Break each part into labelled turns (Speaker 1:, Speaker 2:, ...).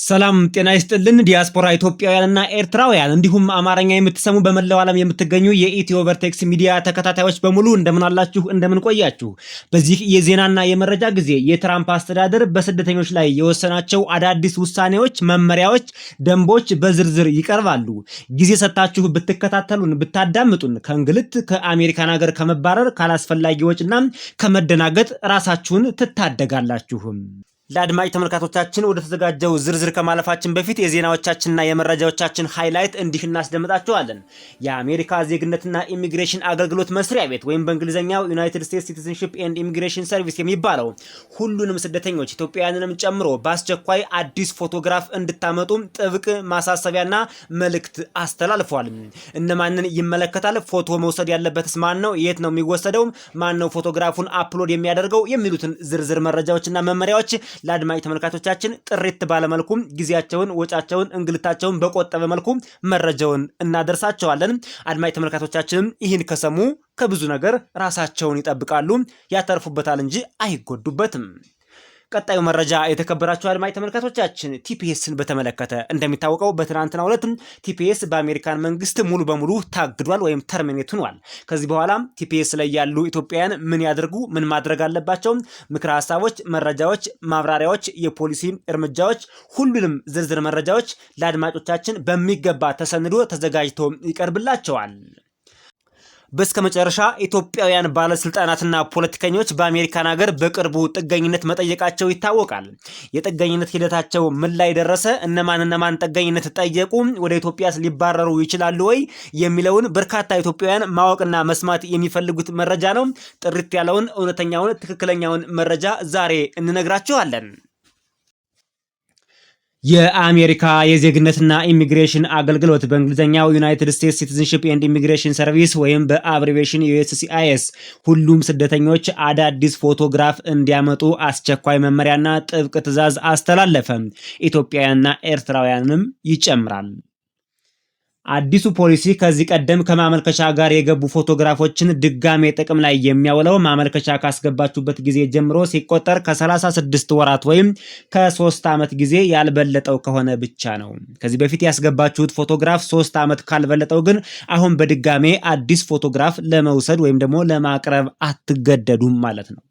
Speaker 1: ሰላም ጤና ይስጥልን ዲያስፖራ ኢትዮጵያውያንና ኤርትራውያን እንዲሁም አማርኛ የምትሰሙ በመላው ዓለም የምትገኙ የኢትዮ ቨርቴክስ ሚዲያ ተከታታዮች በሙሉ እንደምን አላችሁ እንደምን ቆያችሁ። በዚህ የዜናና የመረጃ ጊዜ የትራምፕ አስተዳደር በስደተኞች ላይ የወሰናቸው አዳዲስ ውሳኔዎች፣ መመሪያዎች፣ ደንቦች በዝርዝር ይቀርባሉ። ጊዜ ሰጣችሁ ብትከታተሉን ብታዳምጡን ከእንግልት ከአሜሪካን ሀገር ከመባረር ካላስፈላጊ ወጪና ከመደናገጥ ራሳችሁን ትታደጋላችሁ። ለአድማጭ ተመልካቾቻችን ወደ ተዘጋጀው ዝርዝር ከማለፋችን በፊት የዜናዎቻችንና የመረጃዎቻችን ሃይላይት እንዲህ እናስደምጣችኋለን። የአሜሪካ ዜግነትና ኢሚግሬሽን አገልግሎት መስሪያ ቤት ወይም በእንግሊዝኛው ዩናይትድ ስቴትስ ሲቲዝንሺፕ ኤንድ ኢሚግሬሽን ሰርቪስ የሚባለው ሁሉንም ስደተኞች ኢትዮጵያውያንንም ጨምሮ በአስቸኳይ አዲስ ፎቶግራፍ እንድታመጡ ጥብቅ ማሳሰቢያና መልእክት አስተላልፏል። እነማንን ይመለከታል? ፎቶ መውሰድ ያለበትስ ማን ነው? የት ነው የሚወሰደው? ማን ነው ፎቶግራፉን አፕሎድ የሚያደርገው? የሚሉትን ዝርዝር መረጃዎችና መመሪያዎች ለአድማጭ ተመልካቾቻችን ጥሪት ባለመልኩ ጊዜያቸውን፣ ወጫቸውን፣ እንግልታቸውን በቆጠበ መልኩ መረጃውን እናደርሳቸዋለን። አድማጭ ተመልካቾቻችንም ይህን ከሰሙ ከብዙ ነገር ራሳቸውን ይጠብቃሉ፣ ያተርፉበታል እንጂ አይጎዱበትም። ቀጣዩ መረጃ የተከበራችሁ አድማጭ ተመልካቾቻችን ቲፒኤስን በተመለከተ እንደሚታወቀው በትናንትናው ዕለት ቲፒኤስ በአሜሪካን መንግስት ሙሉ በሙሉ ታግዷል ወይም ተርሚኔት ሆኗል። ከዚህ በኋላ ቲፒኤስ ላይ ያሉ ኢትዮጵያውያን ምን ያድርጉ፣ ምን ማድረግ አለባቸው፣ ምክረ ሀሳቦች፣ መረጃዎች፣ ማብራሪያዎች፣ የፖሊሲ እርምጃዎች፣ ሁሉንም ዝርዝር መረጃዎች ለአድማጮቻችን በሚገባ ተሰንዶ ተዘጋጅቶ ይቀርብላቸዋል። በስከመጨረሻ ኢትዮጵያውያን ባለስልጣናትና ፖለቲከኞች በአሜሪካን ሀገር በቅርቡ ጥገኝነት መጠየቃቸው ይታወቃል። የጥገኝነት ሂደታቸው ምን ላይ ደረሰ? እነማን ጥገኝነት ጠየቁ? ወደ ኢትዮጵያስ ሊባረሩ ይችላሉ ወይ? የሚለውን በርካታ ኢትዮጵያውያን ማወቅና መስማት የሚፈልጉት መረጃ ነው። ጥርት ያለውን እውነተኛውን ትክክለኛውን መረጃ ዛሬ እንነግራችኋለን። የአሜሪካ የዜግነትና ኢሚግሬሽን አገልግሎት በእንግሊዝኛው ዩናይትድ ስቴትስ ሲቲዝንሺፕ ኤንድ ኢሚግሬሽን ሰርቪስ ወይም በአብሪቬሽን ዩኤስሲአይኤስ ሁሉም ስደተኞች አዳዲስ ፎቶግራፍ እንዲያመጡ አስቸኳይ መመሪያና ጥብቅ ትዕዛዝ አስተላለፈ። ኢትዮጵያውያንና ኤርትራውያንም ይጨምራል። አዲሱ ፖሊሲ ከዚህ ቀደም ከማመልከቻ ጋር የገቡ ፎቶግራፎችን ድጋሜ ጥቅም ላይ የሚያውለው ማመልከቻ ካስገባችሁበት ጊዜ ጀምሮ ሲቆጠር ከ36 ወራት ወይም ከ3 ዓመት ጊዜ ያልበለጠው ከሆነ ብቻ ነው። ከዚህ በፊት ያስገባችሁት ፎቶግራፍ 3 ዓመት ካልበለጠው ግን አሁን በድጋሜ አዲስ ፎቶግራፍ ለመውሰድ ወይም ደግሞ ለማቅረብ አትገደዱም ማለት ነው።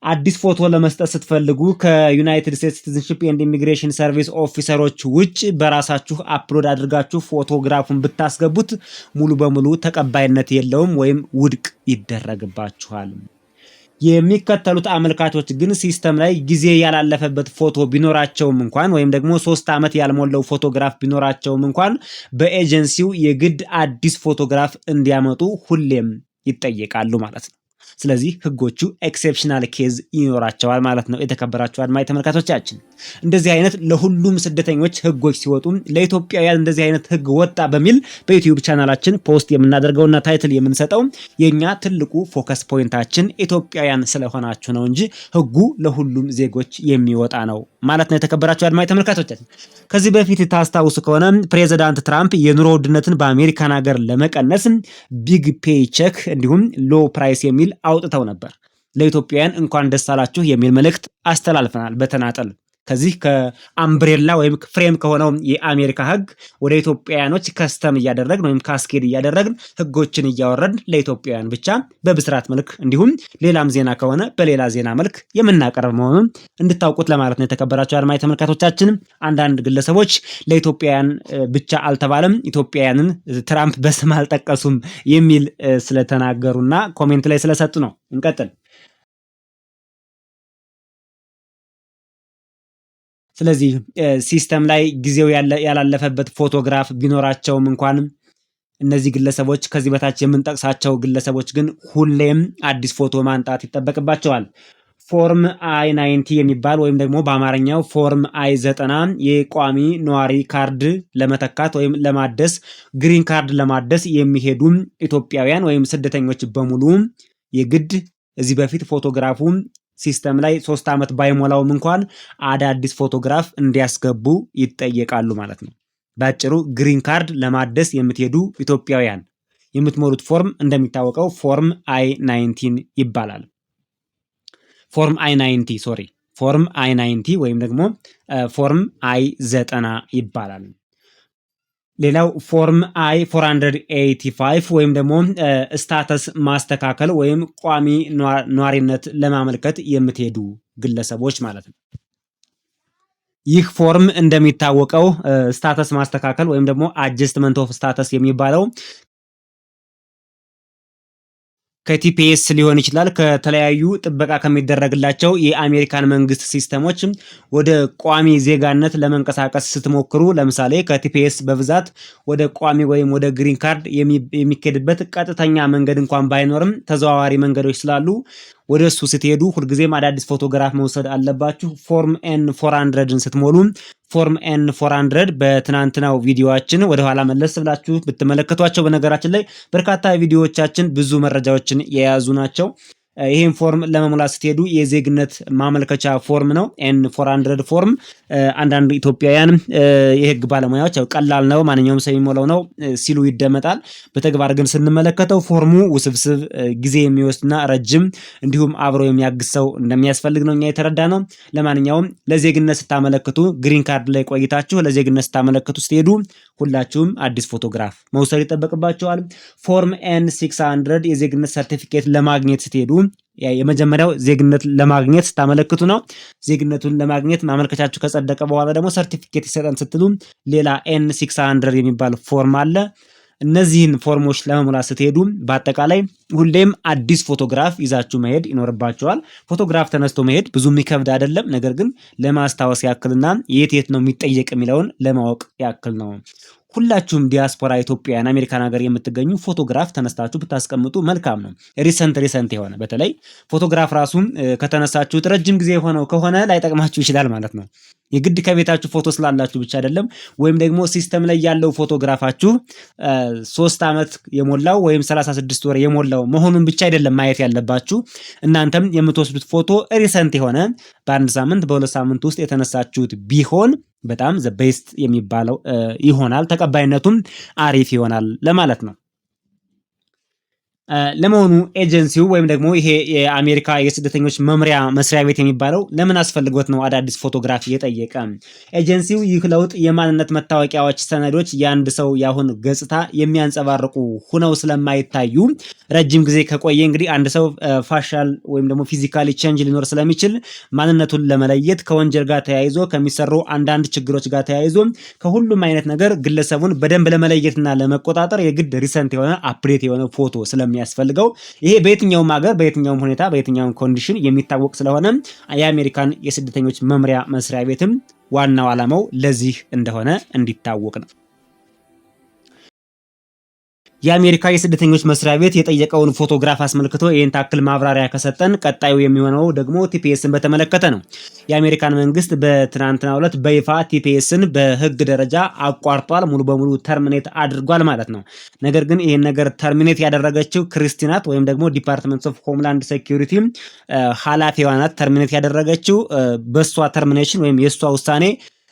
Speaker 1: አዲስ ፎቶ ለመስጠት ስትፈልጉ ከዩናይትድ ስቴትስ ሲቲዝንሺፕ ኤንድ ኢሚግሬሽን ሰርቪስ ኦፊሰሮች ውጭ በራሳችሁ አፕሎድ አድርጋችሁ ፎቶግራፉን ብታስገቡት ሙሉ በሙሉ ተቀባይነት የለውም ወይም ውድቅ ይደረግባችኋል። የሚከተሉት አመልካቾች ግን ሲስተም ላይ ጊዜ ያላለፈበት ፎቶ ቢኖራቸውም እንኳን ወይም ደግሞ 3 ዓመት ያልሞላው ፎቶግራፍ ቢኖራቸውም እንኳን በኤጀንሲው የግድ አዲስ ፎቶግራፍ እንዲያመጡ ሁሌም ይጠየቃሉ ማለት ነው። ስለዚህ ህጎቹ ኤክሴፕሽናል ኬዝ ይኖራቸዋል ማለት ነው። የተከበራችሁ አድማጭ ተመልካቾቻችን እንደዚህ አይነት ለሁሉም ስደተኞች ህጎች ሲወጡ ለኢትዮጵያውያን እንደዚህ አይነት ህግ ወጣ በሚል በዩቲዩብ ቻናላችን ፖስት የምናደርገውና ታይትል የምንሰጠው የኛ ትልቁ ፎከስ ፖይንታችን ኢትዮጵያውያን ስለሆናችሁ ነው እንጂ ህጉ ለሁሉም ዜጎች የሚወጣ ነው ማለት ነው። የተከበራችሁ አድማጭ ተመልካቾቻችን ከዚህ በፊት ታስታውሱ ከሆነ ፕሬዝዳንት ትራምፕ የኑሮ ውድነትን በአሜሪካን ሀገር ለመቀነስ ቢግ ፔይ ቼክ እንዲሁም ሎ ፕራይስ የሚል አውጥተው ነበር። ለኢትዮጵያውያን እንኳን ደስ አላችሁ የሚል መልእክት አስተላልፈናል በተናጠል። ከዚህ ከአምብሬላ ወይም ፍሬም ከሆነው የአሜሪካ ህግ ወደ ኢትዮጵያውያኖች ከስተም እያደረግን ወይም ካስኬድ እያደረግን ህጎችን እያወረድን ለኢትዮጵያውያን ብቻ በብስራት መልክ እንዲሁም ሌላም ዜና ከሆነ በሌላ ዜና መልክ የምናቀርብ መሆኑን እንድታውቁት ለማለት ነው። የተከበራችሁ አድማጭ ተመልካቾቻችን አንዳንድ ግለሰቦች ለኢትዮጵያውያን ብቻ አልተባለም ኢትዮጵያውያንን ትራምፕ በስም አልጠቀሱም የሚል ስለተናገሩና ኮሜንት ላይ ስለሰጡ ነው። እንቀጥል። ስለዚህ ሲስተም ላይ ጊዜው ያላለፈበት ፎቶግራፍ ቢኖራቸውም እንኳን እነዚህ ግለሰቦች ከዚህ በታች የምንጠቅሳቸው ግለሰቦች ግን ሁሌም አዲስ ፎቶ ማንጣት ይጠበቅባቸዋል። ፎርም አይ90 የሚባል ወይም ደግሞ በአማርኛው ፎርም አይ90 የቋሚ ነዋሪ ካርድ ለመተካት ወይም ለማደስ ግሪን ካርድ ለማደስ የሚሄዱ ኢትዮጵያውያን ወይም ስደተኞች በሙሉ የግድ እዚህ በፊት ፎቶግራፉ ሲስተም ላይ 3 ዓመት ባይሞላውም እንኳን አዳዲስ ፎቶግራፍ እንዲያስገቡ ይጠየቃሉ ማለት ነው። ባጭሩ ግሪን ካርድ ለማደስ የምትሄዱ ኢትዮጵያውያን የምትሞሉት ፎርም እንደሚታወቀው ፎርም አይ19 ይባላል። ፎርም አይ90 ፎርም አይ90 ወይም ደግሞ ፎርም አይ90 ይባላል። ሌላው ፎርም አይ 485 ወይም ደግሞ ስታተስ ማስተካከል ወይም ቋሚ ኗሪነት ለማመልከት የምትሄዱ ግለሰቦች ማለት ነው። ይህ ፎርም እንደሚታወቀው ስታተስ ማስተካከል ወይም ደግሞ አጀስትመንት ኦፍ ስታተስ የሚባለው ከቲፒኤስ ሊሆን ይችላል። ከተለያዩ ጥበቃ ከሚደረግላቸው የአሜሪካን መንግስት ሲስተሞች ወደ ቋሚ ዜጋነት ለመንቀሳቀስ ስትሞክሩ ለምሳሌ ከቲፒኤስ በብዛት ወደ ቋሚ ወይም ወደ ግሪን ካርድ የሚኬድበት ቀጥተኛ መንገድ እንኳን ባይኖርም ተዘዋዋሪ መንገዶች ስላሉ ወደ እሱ ስትሄዱ ሁልጊዜም አዳዲስ ፎቶግራፍ መውሰድ አለባችሁ። ፎርም ኤን 400ን ስትሞሉ ፎርም ኤን 400 በትናንትናው ቪዲዮአችን ወደኋላ መለስ ብላችሁ ብትመለከቷቸው በነገራችን ላይ በርካታ ቪዲዮዎቻችን ብዙ መረጃዎችን የያዙ ናቸው። ይህን ፎርም ለመሙላት ስትሄዱ የዜግነት ማመልከቻ ፎርም ነው። ኤን 400 ፎርም አንዳንድ ኢትዮጵያውያን የህግ ባለሙያዎች ያው ቀላል ነው ማንኛውም ሰው የሚሞላው ነው ሲሉ ይደመጣል። በተግባር ግን ስንመለከተው ፎርሙ ውስብስብ፣ ጊዜ የሚወስድና ረጅም እንዲሁም አብሮ የሚያግዝ ሰው እንደሚያስፈልግ ነው እኛ የተረዳ ነው። ለማንኛውም ለዜግነት ስታመለክቱ ግሪን ካርድ ላይ ቆይታችሁ ለዜግነት ስታመለክቱ ስትሄዱ ሁላችሁም አዲስ ፎቶግራፍ መውሰድ ይጠበቅባቸዋል። ፎርም ኤን 600 የዜግነት ሰርቲፊኬት ለማግኘት ስትሄዱ የመጀመሪያው ዜግነት ለማግኘት ስታመለክቱ ነው። ዜግነቱን ለማግኘት ማመልከቻችሁ ከጸደቀ በኋላ ደግሞ ሰርቲፊኬት ይሰጠን ስትሉ ሌላ ኤን 600 የሚባል ፎርም አለ። እነዚህን ፎርሞች ለመሙላት ስትሄዱ በአጠቃላይ ሁሌም አዲስ ፎቶግራፍ ይዛችሁ መሄድ ይኖርባቸዋል። ፎቶግራፍ ተነስቶ መሄድ ብዙ የሚከብድ አይደለም። ነገር ግን ለማስታወስ ያክልና የት ነው የሚጠየቅ የሚለውን ለማወቅ ያክል ነው። ሁላችሁም ዲያስፖራ ኢትዮጵያውያን አሜሪካን ሀገር የምትገኙ ፎቶግራፍ ተነስታችሁ ብታስቀምጡ መልካም ነው። ሪሰንት የሆነ በተለይ ፎቶግራፍ ራሱ ከተነሳችሁት ረጅም ጊዜ የሆነው ከሆነ ላይጠቅማችሁ ይችላል ማለት ነው። የግድ ከቤታችሁ ፎቶ ስላላችሁ ብቻ አይደለም። ወይም ደግሞ ሲስተም ላይ ያለው ፎቶግራፋችሁ 3 ዓመት የሞላው ወይም 36 ወር የሞላው መሆኑን ብቻ አይደለም ማየት ያለባችሁ። እናንተም የምትወስዱት ፎቶ ሪሰንት የሆነ በ1 ሳምንት በ2 ሳምንት ውስጥ የተነሳችሁት ቢሆን በጣም ዘ ቤስት የሚባለው ይሆናል። ተቀባይነቱም አሪፍ ይሆናል ለማለት ነው። ለመሆኑ ኤጀንሲው ወይም ደግሞ ይሄ የአሜሪካ የስደተኞች መምሪያ መስሪያ ቤት የሚባለው ለምን አስፈልጎት ነው አዳዲስ ፎቶግራፍ እየጠየቀ? ኤጀንሲው ይህ ለውጥ የማንነት መታወቂያዎች ሰነዶች የአንድ ሰው ያሁን ገጽታ የሚያንጸባርቁ ሁነው ስለማይታዩ ረጅም ጊዜ ከቆየ እንግዲህ አንድ ሰው ፋሻል ወይም ደግሞ ፊዚካሊ ቼንጅ ሊኖር ስለሚችል ማንነቱን ለመለየት ከወንጀል ጋር ተያይዞ ከሚሰሩ አንዳንድ ችግሮች ጋር ተያይዞ ከሁሉም አይነት ነገር ግለሰቡን በደንብ ለመለየትና ለመቆጣጠር የግድ ሪሰንት የሆነ አፕዴት የሆነ ፎቶ ስለሚያስፈልገው ይሄ በየትኛውም ሀገር በየትኛውም ሁኔታ በየትኛውም ኮንዲሽን የሚታወቅ ስለሆነ የአሜሪካን የስደተኞች መምሪያ መስሪያ ቤትም ዋናው ዓላማው ለዚህ እንደሆነ እንዲታወቅ ነው። የአሜሪካ የስደተኞች መስሪያ ቤት የጠየቀውን ፎቶግራፍ አስመልክቶ ይህን ታክል ማብራሪያ ከሰጠን ቀጣዩ የሚሆነው ደግሞ ቲፒኤስን በተመለከተ ነው። የአሜሪካን መንግስት በትናንትናው ዕለት በይፋ ቲፒኤስን በህግ ደረጃ አቋርጧል፣ ሙሉ በሙሉ ተርሚኔት አድርጓል ማለት ነው። ነገር ግን ይህን ነገር ተርሚኔት ያደረገችው ክርስቲናት ወይም ደግሞ ዲፓርትመንት ኦፍ ሆምላንድ ሴኩሪቲ ኃላፊዋ ናት። ተርሚኔት ያደረገችው በሷ ተርሚኔሽን ወይም የሷ ውሳኔ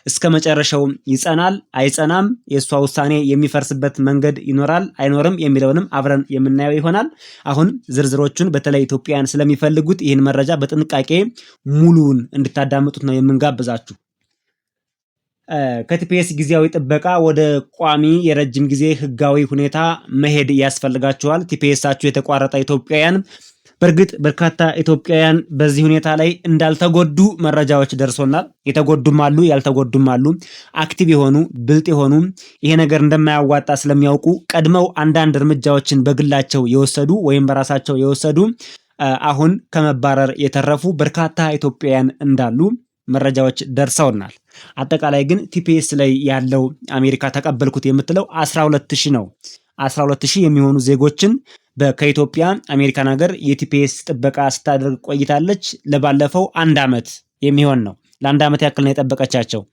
Speaker 1: እስከ መጨረሻው ይጸናል አይጸናም፣ የሷ ውሳኔ የሚፈርስበት መንገድ ይኖራል አይኖርም የሚለውንም አብረን የምናየው ይሆናል። አሁን ዝርዝሮቹን በተለይ ኢትዮጵያውያን ስለሚፈልጉት ይህን መረጃ በጥንቃቄ ሙሉውን እንድታዳምጡት ነው የምንጋብዛችሁ። ከቲፒኤስ ጊዜያዊ ጥበቃ ወደ ቋሚ የረጅም ጊዜ ህጋዊ ሁኔታ መሄድ ያስፈልጋቸዋል። ቲፒኤሳችሁ የተቋረጠ ኢትዮጵያውያን በእርግጥ በርካታ ኢትዮጵያውያን በዚህ ሁኔታ ላይ እንዳልተጎዱ መረጃዎች ደርሶናል። የተጎዱም አሉ፣ ያልተጎዱም አሉ። አክቲቭ የሆኑ ብልጥ የሆኑ ይሄ ነገር እንደማያዋጣ ስለሚያውቁ ቀድመው አንዳንድ እርምጃዎችን በግላቸው የወሰዱ ወይም በራሳቸው የወሰዱ አሁን ከመባረር የተረፉ በርካታ ኢትዮጵያውያን እንዳሉ መረጃዎች ደርሰውናል። አጠቃላይ ግን ቲፒኤስ ላይ ያለው አሜሪካ ተቀበልኩት የምትለው 12000 ነው። 12000 የሚሆኑ ዜጎችን ከኢትዮጵያ አሜሪካን ሀገር የቲፒኤስ ጥበቃ ስታደርግ ቆይታለች። ለባለፈው 1 ዓመት የሚሆን ነው። ለ1 ዓመት ያክል ነው የጠበቀቻቸው።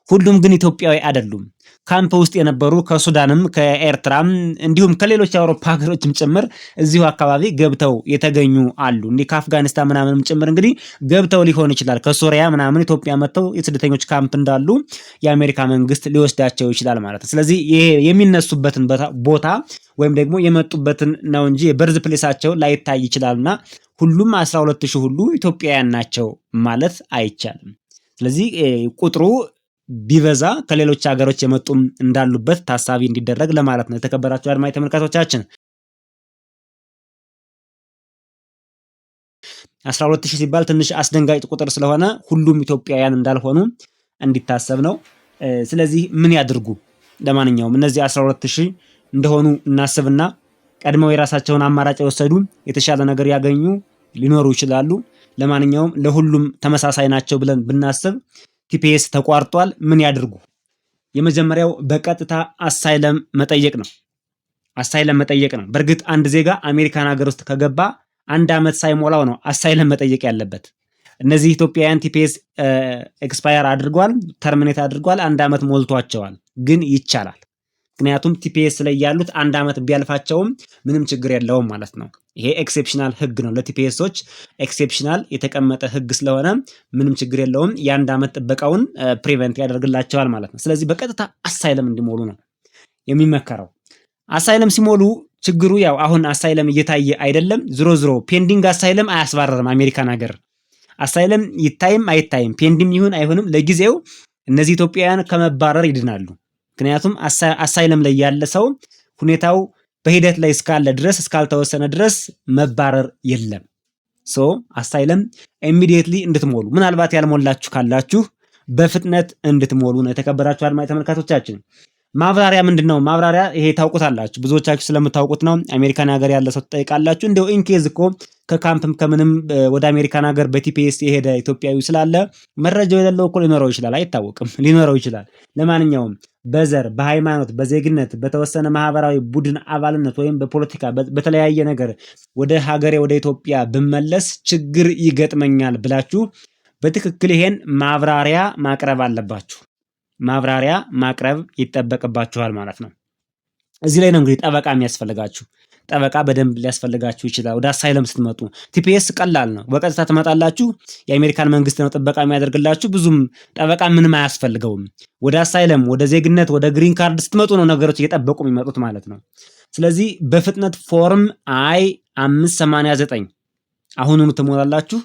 Speaker 1: ሁሉም ግን ኢትዮጵያዊ አይደሉም። ካምፕ ውስጥ የነበሩ ከሱዳንም ከኤርትራም እንዲሁም ከሌሎች የአውሮፓ ሀገሮችም ጭምር እዚሁ አካባቢ ገብተው የተገኙ አሉ። እንዲህ ከአፍጋኒስታን ምናምንም ጭምር እንግዲህ ገብተው ሊሆን ይችላል። ከሶሪያ ምናምን ኢትዮጵያ መጥተው የስደተኞች ካምፕ እንዳሉ የአሜሪካ መንግስት ሊወስዳቸው ይችላል ማለት ነው። ስለዚህ ይሄ የሚነሱበትን ቦታ ወይም ደግሞ የመጡበትን ነው እንጂ የበርዝ ፕሌሳቸው ላይታይ ይችላልና ሁሉም 12,000 ሁሉ ኢትዮጵያውያን ናቸው ማለት አይቻልም። ስለዚህ ቁጥሩ ቢበዛ ከሌሎች ሀገሮች የመጡም እንዳሉበት ታሳቢ እንዲደረግ ለማለት ነው። የተከበራችሁ አድማጭ ተመልካቾቻችን 12,000 ሲባል ትንሽ አስደንጋጭ ቁጥር ስለሆነ ሁሉም ኢትዮጵያውያን እንዳልሆኑ እንዲታሰብ ነው። ስለዚህ ምን ያድርጉ? ለማንኛውም እነዚህ 12,000 እንደሆኑ እናስብና ቀድመው የራሳቸውን አማራጭ የወሰዱ የተሻለ ነገር ያገኙ ሊኖሩ ይችላሉ። ለማንኛውም ለሁሉም ተመሳሳይ ናቸው ብለን ብናስብ ቲፒኤስ ተቋርጧል። ምን ያድርጉ? የመጀመሪያው በቀጥታ አሳይለም መጠየቅ ነው። አሳይለም መጠየቅ ነው። በእርግጥ አንድ ዜጋ አሜሪካን ሀገር ውስጥ ከገባ 1 ዓመት ሳይሞላው ነው አሳይለም መጠየቅ ያለበት። እነዚህ ኢትዮጵያውያን ቲፒኤስ ኤክስፓየር አድርጓል፣ ተርሚኔት አድርጓል፣ 1 ዓመት ሞልቷቸዋል። ግን ይቻላል። ምክንያቱም ቲፒኤስ ላይ ያሉት 1 ዓመት ቢያልፋቸውም ምንም ችግር የለውም ማለት ነው። ይሄ ኤክሴፕሽናል ህግ ነው። ለቲፒኤሶች ኤክሴፕሽናል የተቀመጠ ህግ ስለሆነ ምንም ችግር የለውም። የ1 ዓመት ጥበቃውን ፕሪቨንት ያደርግላቸዋል ማለት ነው። ስለዚህ በቀጥታ አሳይለም እንዲሞሉ ነው የሚመከረው። አሳይለም ሲሞሉ ችግሩ ያው አሁን አሳይለም እየታየ አይደለም። ዝሮ ፔንዲንግ አሳይለም አያስባረርም። አሜሪካን ሀገር አሳይለም ይታይም አይታይም ፔንዲንግ ይሁን አይሆንም ለጊዜው እነዚህ ኢትዮጵያውያን ከመባረር ይድናሉ። ምክንያቱም አሳይለም ላይ ያለ ሰው ሁኔታው በሂደት ላይ እስካለ ድረስ እስካልተወሰነ ድረስ መባረር የለም። አሳይለም ኢሚዲየትሊ እንድትሞሉ፣ ምናልባት ያልሞላችሁ ካላችሁ በፍጥነት እንድትሞሉ ነው። የተከበራችሁ አድማጭ ተመልካቾቻችን ማብራሪያ ምንድነው? ማብራሪያ ይሄ ታውቁታላችሁ፣ ብዙዎቻችሁ ስለምታውቁት ነው። አሜሪካን ሀገር ያለ ሰው ትጠይቃላችሁ። እንደው ኢንኬዝ እኮ ከካምፕም ከምንም ወደ አሜሪካን ሀገር በቲፒኤስ የሄደ ኢትዮጵያዊ ስላለ መረጃው የሌለው እኮ ሊኖረው ይችላል፣ አይታወቅም፣ ሊኖረው ይችላል። ለማንኛውም በዘር፣ በሃይማኖት፣ በዜግነት፣ በተወሰነ ማህበራዊ ቡድን አባልነት ወይም በፖለቲካ በተለያየ ነገር ወደ ሀገሬ ወደ ኢትዮጵያ ብመለስ ችግር ይገጥመኛል ብላችሁ በትክክል ይሄን ማብራሪያ ማቅረብ አለባችሁ። ማብራሪያ ማቅረብ ይጠበቅባችኋል ማለት ነው። እዚህ ላይ ነው እንግዲህ ጠበቃ የሚያስፈልጋችሁ። ጠበቃ በደንብ ሊያስፈልጋችሁ ይችላል። ወደ አሳይለም ስትመጡ ቲፒኤስ ቀላል ነው። በቀጥታ ትመጣላችሁ። የአሜሪካን መንግስት ነው ጥበቃ የሚያደርግላችሁ። ብዙም ጠበቃ ምንም አያስፈልገውም። ወደ አሳይለም፣ ወደ ዜግነት፣ ወደ ግሪን ካርድ ስትመጡ ነው ነገሮች እየጠበቁ የሚመጡት ማለት ነው። ስለዚህ በፍጥነት ፎርም I-589 አሁኑኑ ትሞላላችሁ።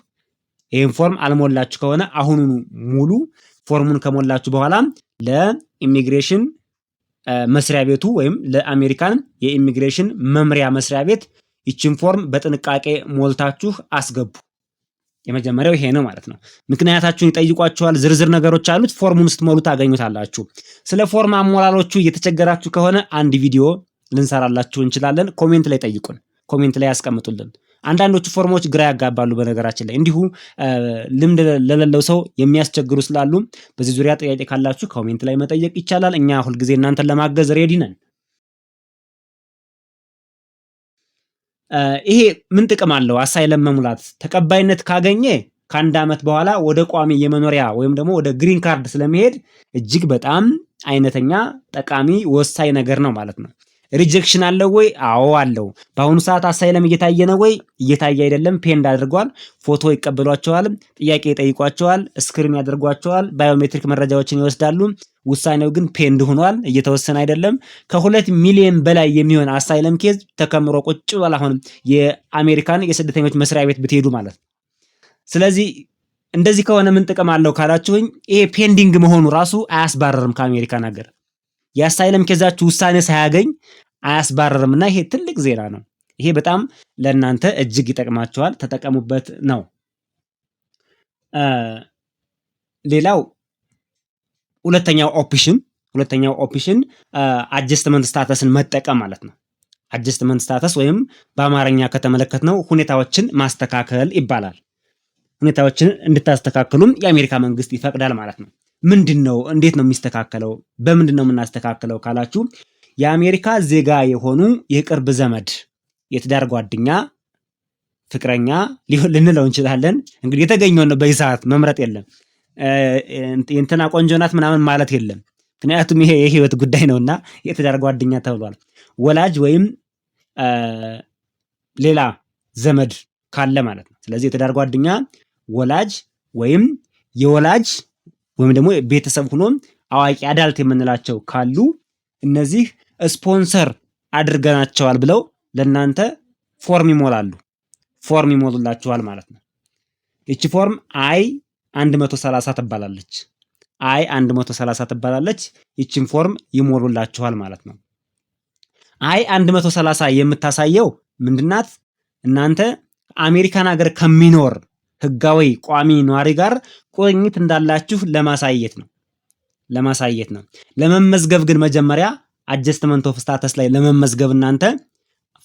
Speaker 1: ይህን ፎርም አልሞላችሁ ከሆነ አሁኑኑ ሙሉ። ፎርሙን ከሞላችሁ በኋላ ለኢሚግሬሽን መስሪያ ቤቱ ወይም ለአሜሪካን የኢሚግሬሽን መምሪያ መስሪያ ቤት ይችን ፎርም በጥንቃቄ ሞልታችሁ አስገቡ። የመጀመሪያው ይሄ ነው ማለት ነው። ምክንያታችሁን ይጠይቋችኋል። ዝርዝር ነገሮች አሉት። ፎርሙን ስትሞሉ ታገኙታላችሁ። ስለ ፎርም አሞላሎቹ እየተቸገራችሁ ከሆነ አንድ ቪዲዮ ልንሰራላችሁ እንችላለን። ኮሜንት ላይ ጠይቁን፣ ኮሜንት ላይ ያስቀምጡልን። አንዳንዶቹ ፎርሞች ግራ ያጋባሉ። በነገራችን ላይ እንዲሁ ልምድ ለሌለው ሰው የሚያስቸግሩ ስላሉ በዚህ ዙሪያ ጥያቄ ካላችሁ ኮሜንት ላይ መጠየቅ ይቻላል። እኛ ሁልጊዜ እናንተን ለማገዝ ሬዲ ነን። ይሄ ምን ጥቅም አለው? አሳይለም መሙላት ተቀባይነት ካገኘ ከ1 ዓመት በኋላ ወደ ቋሚ የመኖሪያ ወይም ደግሞ ወደ ግሪን ካርድ ስለመሄድ እጅግ በጣም አይነተኛ ጠቃሚ ወሳኝ ነገር ነው ማለት ነው። ሪጀክሽን አለው ወይ? አዎ አለው። በአሁኑ ሰዓት አሳይለም እየታየ ነው ወይ? እየታየ አይደለም። ፔንድ አድርጓል። ፎቶ ይቀበሏቸዋል፣ ጥያቄ ይጠይቋቸዋል፣ ስክሪን ያደርጓቸዋል፣ ባዮሜትሪክ መረጃዎችን ይወስዳሉ። ውሳኔው ግን ፔንድ ሆኗል፣ እየተወሰነ አይደለም። ከ2 ሚሊዮን በላይ የሚሆን አሳይለም ኬዝ ተከምሮ ቁጭ ብሏል። አሁን የአሜሪካን የስደተኞች መስሪያ ቤት ብትሄዱ ማለት ነው። ስለዚህ እንደዚህ ከሆነ ምን ጥቅም አለው ካላችሁኝ፣ ይሄ ፔንዲንግ መሆኑ ራሱ አያስባረርም ከአሜሪካን ሀገር። የአሳይለም ኬዛችሁ ውሳኔ ሳያገኝ አያስባረርም እና ይሄ ትልቅ ዜና ነው። ይሄ በጣም ለእናንተ እጅግ ይጠቅማችኋል፣ ተጠቀሙበት ነው። ሌላው ሁለተኛው ኦፕሽን አጀስትመንት ስታተስን መጠቀም ማለት ነው። አጀስትመንት ስታተስ ወይም በአማርኛ ከተመለከትነው ሁኔታዎችን ማስተካከል ይባላል። ሁኔታዎችን እንድታስተካክሉም የአሜሪካ መንግስት ይፈቅዳል ማለት ነው። ምንድነው? እንዴት ነው የሚስተካከለው? በምንድን ነው የምናስተካክለው ካላችሁ የአሜሪካ ዜጋ የሆኑ የቅርብ ዘመድ፣ የትዳር ጓደኛ፣ ፍቅረኛ ልንለው እንችላለን። እንግዲህ የተገኘውን ነው። በዚህ ሰዓት መምረጥ የለም። የእንትና ቆንጆ ናት ምናምን ማለት የለም። ምክንያቱም ይሄ የህይወት ጉዳይ ነውና የትዳር ጓደኛ ተብሏል። ወላጅ ወይም ሌላ ዘመድ ካለ ማለት ነው። ስለዚህ የትዳር ጓደኛ፣ ወላጅ ወይም የወላጅ ወይም ደግሞ ቤተሰብ ሆኖ አዋቂ አዳልት የምንላቸው ካሉ እነዚህ ስፖንሰር አድርገናቸዋል ብለው ለናንተ ፎርም ይሞላሉ። ፎርም ይሞሉላችኋል ማለት ነው። ይቺ ፎርም አይ 130 ትባላለች። አይ 130 ትባላለች። ይቺን ፎርም ይሞሉላችኋል ማለት ነው። አይ 130 የምታሳየው ምንድናት? እናንተ አሜሪካን ሀገር ከሚኖር ህጋዊ ቋሚ ነዋሪ ጋር ቁርኝት እንዳላችሁ ለማሳየት ነው። ለመመዝገብ ግን መጀመሪያ አጀስትመንት ኦፍ ስታተስ ላይ ለመመዝገብ እናንተ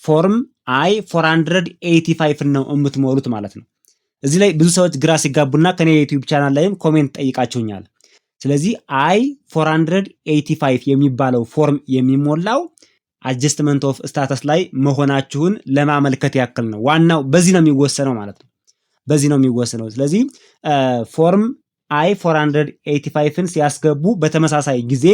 Speaker 1: ፎርም አይ 485 ነው የምትሞሉት ማለት ነው። እዚህ ላይ ብዙ ሰዎች ግራ ሲጋቡና ከኔ የዩቲዩብ ቻናል ላይም ኮሜንት ጠይቃችሁኛል። ስለዚህ አይ 485 የሚባለው ፎርም የሚሞላው አጀስትመንት ኦፍ ስታተስ ላይ መሆናችሁን ለማመልከት ያክል ነው። ዋናው በዚህ ነው የሚወሰነው ማለት ነው። በዚህ ነው የሚወሰነው። ስለዚህ ፎርም አይ 485ን ሲያስገቡ በተመሳሳይ ጊዜ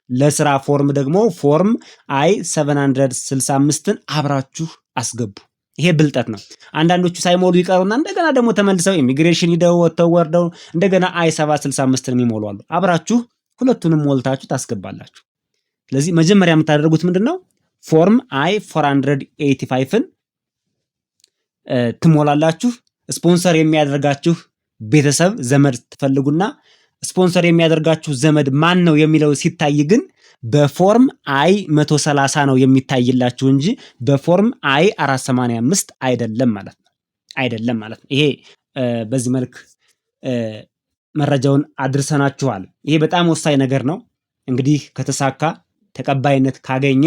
Speaker 1: ለስራ ፎርም ደግሞ ፎርም አይ 765ን አብራችሁ አስገቡ። ይሄ ብልጠት ነው። አንዳንዶቹ ሳይሞሉ ይቀሩና እንደገና ደግሞ ተመልሰው ኢሚግሬሽን ሂደው ወጥተው ወርደው እንደገና አይ 765ን የሚሞሉ አሉ። አብራችሁ ሁለቱንም ሞልታችሁ ታስገባላችሁ። ስለዚህ መጀመሪያ የምታደርጉት ምንድነው? ፎርም አይ 485ን ትሞላላችሁ። ስፖንሰር የሚያደርጋችሁ ቤተሰብ ዘመድ ትፈልጉና ስፖንሰር የሚያደርጋችሁ ዘመድ ማን ነው የሚለው ሲታይ ግን በፎርም አይ 130 ነው የሚታይላችሁ እንጂ በፎርም አይ 485 አይደለም ማለት ነው። ይሄ በዚህ መልክ መረጃውን አድርሰናችኋል። ይሄ በጣም ወሳኝ ነገር ነው። እንግዲህ ከተሳካ ተቀባይነት ካገኘ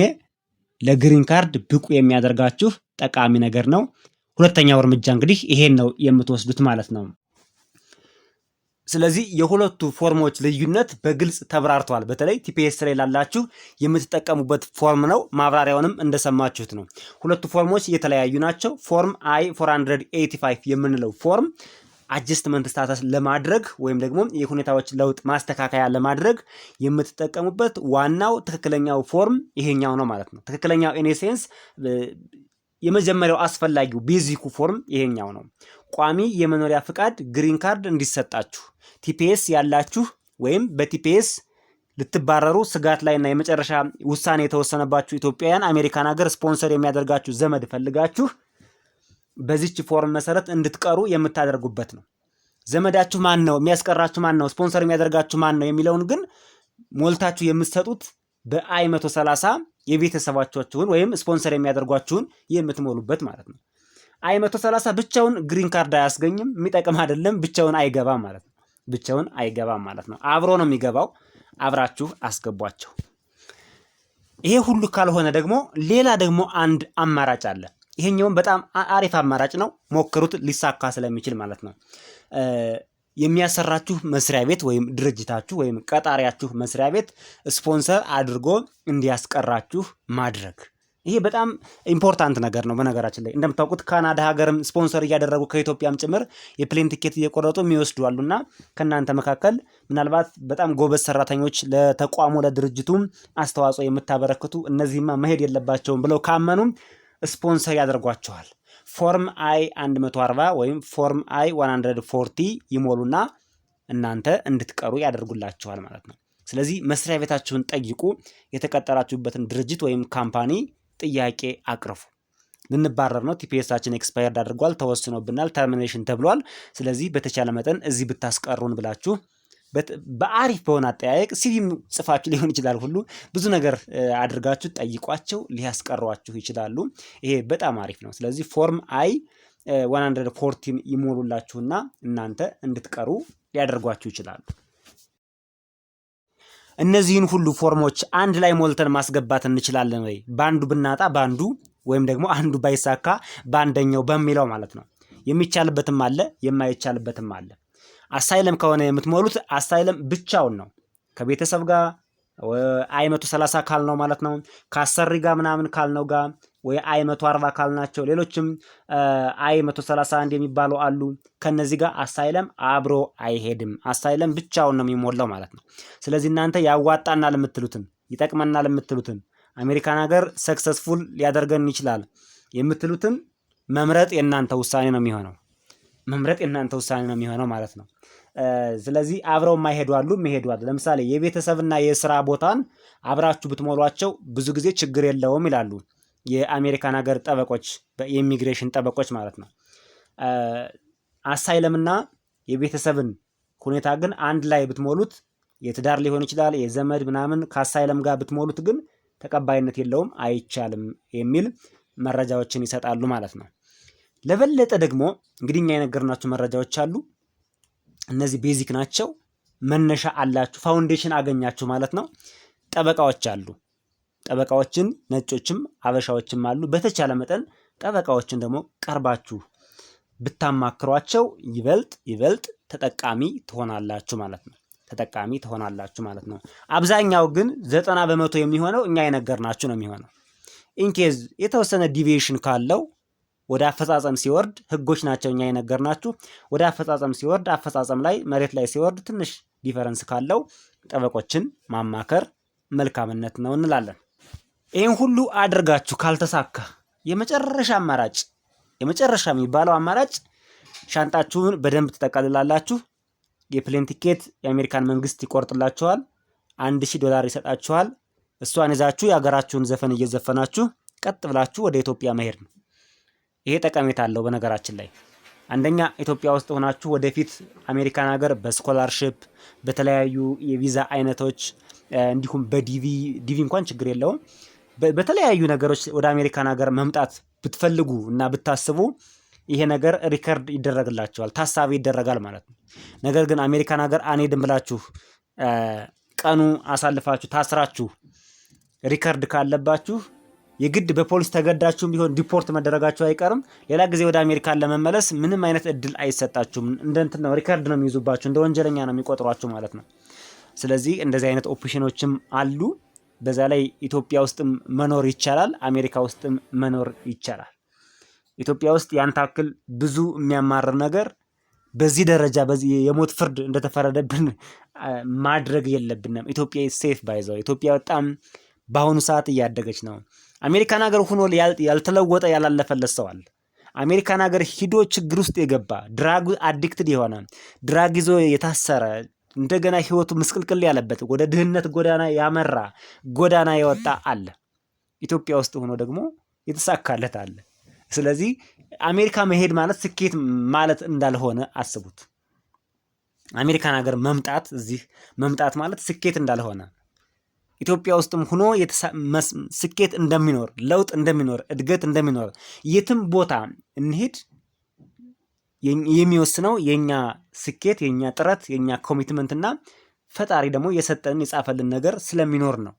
Speaker 1: ለግሪን ካርድ ብቁ የሚያደርጋችሁ ጠቃሚ ነገር ነው። ሁለተኛው እርምጃ እንግዲህ ይሄን ነው የምትወስዱት ማለት ነው። ስለዚህ የሁለቱ ፎርሞች ልዩነት በግልጽ ተብራርቷል። በተለይ ቲፒኤስ ላይ ላላችሁ የምትጠቀሙበት ፎርም ነው። ማብራሪያውንም እንደሰማችሁት ነው። ሁለቱ ፎርሞች የተለያዩ ናቸው። ፎርም አይ 485 የምንለው ፎርም አጀስትመንት ስታተስ ለማድረግ ወይም ደግሞ የሁኔታዎች ለውጥ ማስተካከያ ለማድረግ የምትጠቀሙበት ዋናው ትክክለኛው ፎርም ይሄኛው ነው ማለት ነው። ትክክለኛው ኢኔሴንስ የመጀመሪያው አስፈላጊው ቤዚኩ ፎርም ይሄኛው ነው። ቋሚ የመኖሪያ ፍቃድ ግሪን ካርድ እንዲሰጣችሁ ቲፒኤስ ያላችሁ ወይም በቲፒኤስ ልትባረሩ ስጋት ላይና የመጨረሻ ውሳኔ የተወሰነባችሁ ኢትዮጵያውያን አሜሪካን ሀገር ስፖንሰር የሚያደርጋችሁ ዘመድ ፈልጋችሁ በዚች ፎርም መሰረት እንድትቀሩ የምታደርጉበት ነው። ዘመዳችሁ ማን ነው? የሚያስቀራችሁ ማን ነው? ስፖንሰር የሚያደርጋችሁ ማን ነው የሚለውን ግን ሞልታችሁ የምትሰጡት በአይ 130 የቤተሰባችሁን ወይም ስፖንሰር የሚያደርጓችሁን የምትሞሉበት ማለት ነው። አይ 130 ብቻውን ግሪን ካርድ አያስገኝም፣ የሚጠቅም አይደለም። ብቻውን አይገባም ማለት ነው። አብሮ ነው የሚገባው። አብራችሁ አስገቧቸው። ይሄ ሁሉ ካልሆነ ደግሞ ሌላ ደግሞ አንድ አማራጭ አለ። ይሄኛውም በጣም አሪፍ አማራጭ ነው። ሞክሩት፣ ሊሳካ ስለሚችል ማለት ነው። የሚያሰራችሁ መስሪያ ቤት ወይም ድርጅታችሁ ወይም ቀጣሪያችሁ መስሪያ ቤት ስፖንሰር አድርጎ እንዲያስቀራችሁ ማድረግ። ይሄ በጣም ኢምፖርታንት ነገር ነው። በነገራችን ላይ እንደምታውቁት ካናዳ ሀገርም ስፖንሰር እያደረጉ ከኢትዮጵያም ጭምር የፕሌን ቲኬት እየቆረጡ የሚወስዱ አሉና ከእናንተ መካከል ምናልባት በጣም ጎበዝ ሰራተኞች ለተቋሙ ለድርጅቱም አስተዋጽኦ የምታበረክቱ እነዚህማ መሄድ የለባቸውም ብለው ካመኑ ስፖንሰር ያደርጓቸዋል። ፎርም አይ 140 ወይም ፎርም አይ 140 ይሞሉና እናንተ እንድትቀሩ ያደርጉላችኋል ማለት ነው። ስለዚህ መስሪያ ቤታችሁን ጠይቁ። የተቀጠራችሁበትን ድርጅት ወይም ካምፓኒ ጥያቄ አቅርቡ። ልንባረር ነው፣ ቲፒኤሳችን ኤክስፓየርድ አድርጓል፣ ተወስኖብናል፣ ተርሚኔሽን ተብሏል። ስለዚህ በተቻለ መጠን እዚህ ብታስቀሩን ብላችሁ በአሪፍ በሆነ አጠያየቅ ሲቪም ጽፋችሁ ሊሆን ይችላል። ሁሉ ብዙ ነገር አድርጋችሁ ጠይቋቸው፣ ሊያስቀሯችሁ ይችላሉ። ይሄ በጣም አሪፍ ነው። ስለዚህ ፎርም አይ 140 ይሞሉላችሁና እናንተ እንድትቀሩ ሊያደርጓችሁ ይችላሉ። እነዚህን ሁሉ ፎርሞች አንድ ላይ ሞልተን ማስገባት እንችላለን ወይ? በአንዱ ብናጣ በአንዱ ወይም ደግሞ አንዱ ባይሳካ በአንደኛው በሚለው ማለት ነው። የሚቻልበትም አለ፣ የማይቻልበትም አለ። አሳይለም ከሆነ የምትሞሉት አሳይለም ብቻውን ነው። ከቤተሰብ ጋር አይ 130 ካልነው ማለት ነው። ከአሰሪ ጋር ምናምን ካልነው ጋር ወይ አይ 140 ካልናቸው ሌሎችም አይ 131 የሚባሉ አሉ። ከነዚህ ጋር አሳይለም አብሮ አይሄድም። አሳይለም ብቻውን ነው የሚሞላው ማለት ነው። ስለዚህ እናንተ ያዋጣናል የምትሉትን ይጠቅመናል የምትሉትን አሜሪካን ሀገር ሰክሰስፉል ሊያደርገን ይችላል የምትሉትን መምረጥ የእናንተ ውሳኔ ነው የሚሆነው ማለት ነው። ስለዚህ አብረው የማይሄዱ አሉ፣ የሚሄዱ አሉ። ለምሳሌ የቤተሰብና የስራ ቦታን አብራችሁ ብትሞሏቸው ብዙ ጊዜ ችግር የለውም ይላሉ የአሜሪካን ሀገር ጠበቆች፣ የኢሚግሬሽን ጠበቆች ማለት ነው። አሳይለምና የቤተሰብን ሁኔታ ግን አንድ ላይ ብትሞሉት የትዳር ሊሆን ይችላል የዘመድ ምናምን ከአሳይለም ጋር ብትሞሉት ግን ተቀባይነት የለውም አይቻልም የሚል መረጃዎችን ይሰጣሉ ማለት ነው። ለበለጠ ደግሞ እንግዲህ እኛ የነገርናችሁ መረጃዎች አሉ። እነዚህ ቤዚክ ናቸው። መነሻ አላችሁ፣ ፋውንዴሽን አገኛችሁ ማለት ነው። ጠበቃዎች አሉ። ጠበቃዎችን ነጮችም አበሻዎችም አሉ። በተቻለ መጠን ጠበቃዎችን ደግሞ ቀርባችሁ ብታማክሯቸው ይበልጥ ተጠቃሚ ትሆናላችሁ ማለት ነው። ተጠቃሚ ትሆናላችሁ ማለት ነው። አብዛኛው ግን 90% የሚሆነው እኛ የነገርናችሁ ነው የሚሆነው። ኢንኬዝ የተወሰነ ዲቪዬሽን ካለው ወደ አፈጻጸም ሲወርድ ህጎች ናቸው እኛ የነገርናችሁ። ወደ አፈጻጸም ሲወርድ አፈጻጸም ላይ መሬት ላይ ሲወርድ ትንሽ ዲፈረንስ ካለው ጠበቆችን ማማከር መልካምነት ነው እንላለን። ይህን ሁሉ አድርጋችሁ ካልተሳካ የመጨረሻ የሚባለው አማራጭ ሻንጣችሁን በደንብ ትጠቀልላላችሁ። የፕሌን ቲኬት የአሜሪካን መንግስት ይቆርጥላችኋል። $1000 ይሰጣችኋል። እሷን ይዛችሁ የሀገራችሁን ዘፈን እየዘፈናችሁ ቀጥ ብላችሁ ወደ ኢትዮጵያ መሄድ ነው። ይሄ ጠቀሜታ አለው። በነገራችን ላይ አንደኛ ኢትዮጵያ ውስጥ ሆናችሁ ወደፊት አሜሪካን ሀገር በስኮላርሺፕ በተለያዩ የቪዛ አይነቶች እንዲሁም በዲቪ እንኳን ችግር የለውም በተለያዩ ነገሮች ወደ አሜሪካን ሀገር መምጣት ብትፈልጉ እና ብታስቡ ይሄ ነገር ሪከርድ ይደረግላችኋል፣ ታሳቢ ይደረጋል ማለት ነው። ነገር ግን አሜሪካን ሀገር አንሄድም ብላችሁ ቀኑ አሳልፋችሁ ታስራችሁ ሪከርድ ካለባችሁ የግድ በፖሊስ ተገዳችሁም ቢሆን ዲፖርት መደረጋችሁ አይቀርም። ሌላ ጊዜ ወደ አሜሪካን ለመመለስ ምንም አይነት እድል አይሰጣችሁም። እንትን ነው ሪከርድ ነው የሚይዙባችሁ፣ እንደ ወንጀለኛ ነው የሚቆጥሯችሁ ማለት ነው። ስለዚህ እንደዚህ አይነት ኦፕሽኖችም አሉ። በዛ ላይ ኢትዮጵያ ውስጥም መኖር ይቻላል፣ አሜሪካ ውስጥም መኖር ይቻላል። ኢትዮጵያ ውስጥ ያን ታክል ብዙ የሚያማርር ነገር በዚህ ደረጃ በዚህ የሞት ፍርድ እንደተፈረደብን ማድረግ የለብንም። ኢትዮጵያ ሴፍ ባይዘው ኢትዮጵያ በጣም በአሁኑ ሰዓት እያደገች ነው። አሜሪካን ሀገር ሆኖ ያልተለወጠ ያላለፈለት ሰው አለ። አሜሪካን ሀገር ሂዶ ችግር ውስጥ የገባ ድራግ አዲክትድ የሆነ ድራግ ይዞ የታሰረ እንደገና ህይወቱ ምስቅልቅል ያለበት ወደ ድህነት ጎዳና ያመራ ጎዳና የወጣ አለ። ኢትዮጵያ ውስጥ ሆኖ ደግሞ የተሳካለት አለ። ስለዚህ አሜሪካ መሄድ ማለት ስኬት ማለት እንዳልሆነ አስቡት። አሜሪካን ሀገር መምጣት እዚህ መምጣት ማለት ስኬት እንዳልሆነ ኢትዮጵያ ውስጥም ሆኖ ስኬት እንደሚኖር ለውጥ እንደሚኖር እድገት እንደሚኖር የትም ቦታ እንሄድ የሚወስነው የኛ ስኬት የኛ ጥረት የኛ ኮሚትመንትና ፈጣሪ ደግሞ የሰጠን የጻፈልን ነገር ስለሚኖር ነው